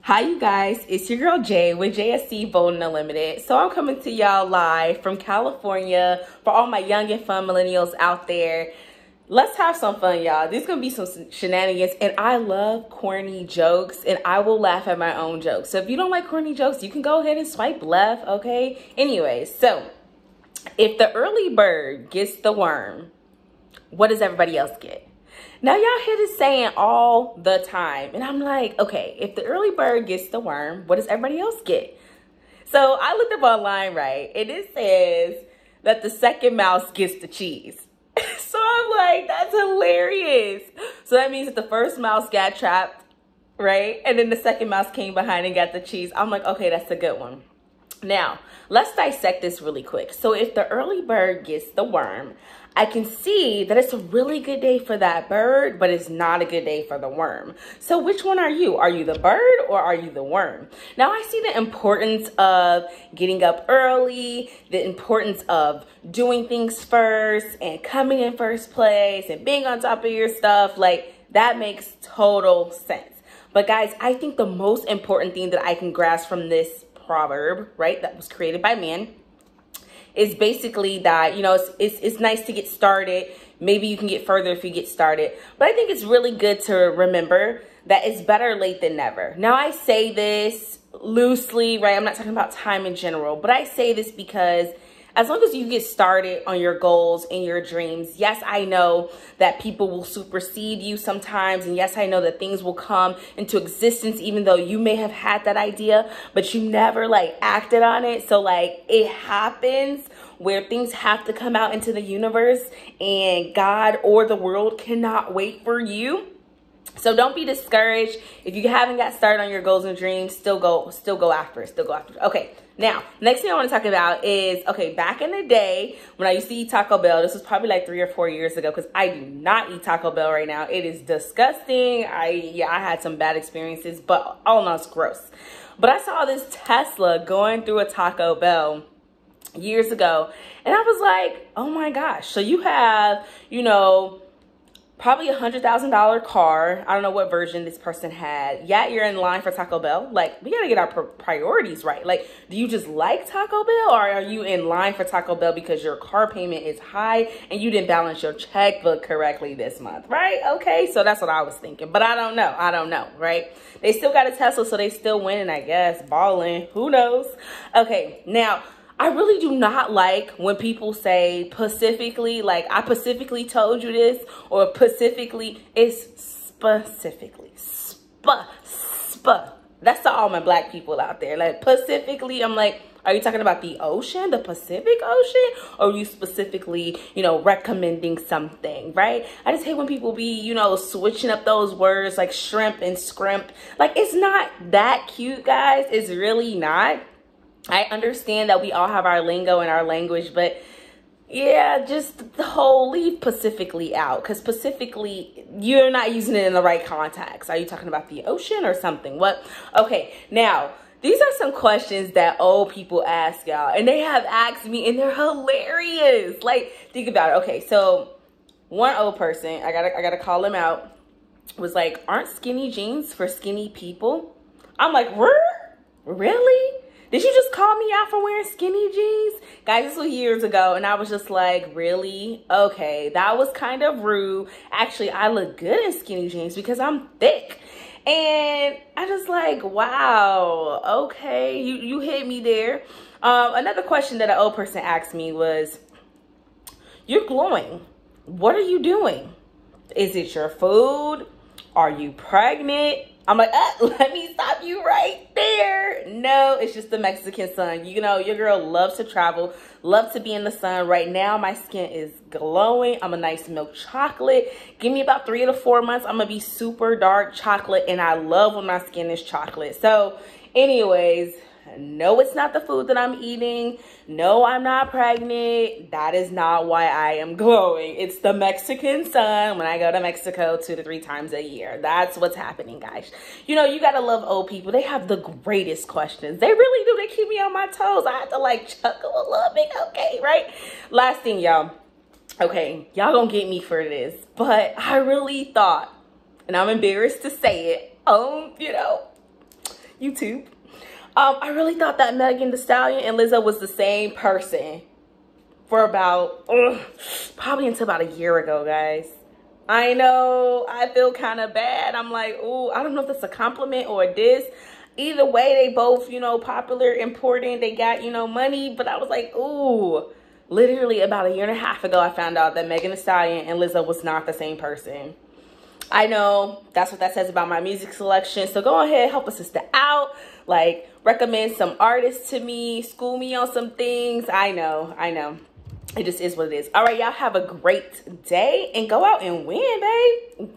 Hi you guys, it's your girl Jay with JSC Voting Unlimited. So I'm coming to y'all live from California for all my young and fun millennials out there. Let's have some fun, y'all. There's gonna be some shenanigans, and I love corny jokes, and I will laugh at my own jokes. So if you don't like corny jokes, you can go ahead and swipe left, okay? Anyways, so if the early bird gets the worm, what does everybody else get? Now y'all hear this saying all the time, and I'm like, okay, if the early bird gets the worm, what does everybody else get? So I looked up online, right, and it says that the second mouse gets the cheese. So I'm like, that's hilarious. So that means that the first mouse got trapped, right, and then the second mouse came behind and got the cheese. I'm like, okay, that's a good one. Now, let's dissect this really quick. So if the early bird gets the worm, I can see that it's a really good day for that bird, but it's not a good day for the worm. So which one are you? Are you the bird or are you the worm? Now, I see the importance of getting up early, the importance of doing things first and coming in first place and being on top of your stuff. Like, that makes total sense. But guys, I think the most important thing that I can grasp from this proverb, right, that was created by man, is basically that, you know, it's nice to get started. Maybe you can get further if you get started. But I think it's really good to remember that it's better late than never. Now, I say this loosely, right? I'm not talking about time in general, but I say this because as long as you get started on your goals and your dreams, yes, I know that people will supersede you sometimes. And yes, I know that things will come into existence, even though you may have had that idea, but you never like acted on it. So like it happens where things have to come out into the universe and God or the world cannot wait for you. So don't be discouraged. If you haven't got started on your goals and dreams, still go after it, Okay, now, next thing I want to talk about is, okay, back in the day when I used to eat Taco Bell, this was probably like 3 or 4 years ago, because I do not eat Taco Bell right now. It is disgusting. I had some bad experiences, but all in all, it's gross. But I saw this Tesla going through a Taco Bell years ago, and I was like, oh my gosh. So you have, you know, probably $100,000 car. I don't know what version this person had. Yeah, you're in line for Taco Bell. Like, we gotta get our priorities right. Like, do you just like Taco Bell, or are you in line for Taco Bell because your car payment is high and you didn't balance your checkbook correctly this month, right? Okay, so that's what I was thinking, but I don't know, right? They still got a Tesla, so they still winning, I guess, balling, who knows? Okay, now, I really do not like when people say specifically, like I specifically told you this, or specifically, it's specifically, That's to all my black people out there. Like specifically, I'm like, are you talking about the ocean, the Pacific Ocean? Or are you specifically, you know, recommending something, right? I just hate when people be, you know, switching up those words like shrimp and scrimp. Like, it's not that cute, guys. It's really not. I understand that we all have our lingo and our language, but yeah, just the whole leave Pacifically out, because specifically, you're not using it in the right context. Are you talking about the ocean or something? What? Okay, now, these are some questions that old people ask y'all, and they have asked me, and they're hilarious. Like, think about it. Okay, so one old person, I gotta call him out, was like, aren't skinny jeans for skinny people? I'm like, really? Did you just call me out for wearing skinny jeans? Guys, this was years ago, and I was just like, really? Okay, that was kind of rude. Actually, I look good in skinny jeans because I'm thick. And I just like, wow, okay, you hit me there. Another question that an old person asked me was, you're glowing. What are you doing? Is it your food? Are you pregnant? I'm like, let me stop you right there. No, it's just the Mexican sun. You know, your girl loves to travel, loves to be in the sun. Right now, my skin is glowing. I'm a nice milk chocolate. Give me about 3 to 4 months, I'm gonna be super dark chocolate, and I love when my skin is chocolate. So anyways, no, it's not the food that I'm eating. No, I'm not pregnant. That is not why I am glowing. It's the Mexican sun when I go to Mexico 2 to 3 times a year. That's what's happening, guys. You know, you gotta love old people. They have the greatest questions. They really do. They keep me on my toes. I have to like chuckle a little bit. Okay, right? Last thing, y'all. Okay, y'all gonna get me for this, but I really thought, and I'm embarrassed to say it, you know, YouTube. I really thought that Megan Thee Stallion and Lizzo was the same person for about, probably until about a year ago, guys. I know, I feel kind of bad. I'm like, ooh, I don't know if that's a compliment or a diss. Either way, they both, you know, popular, important. They got, you know, money. But I was like, ooh, literally about a year and a half ago, I found out that Megan Thee Stallion and Lizzo was not the same person. I know that's what that says about my music selection. So go ahead, help a sister out. Like, recommend some artists to me. School me on some things. I know. It just is what it is. All right, y'all have a great day and go out and win, babe.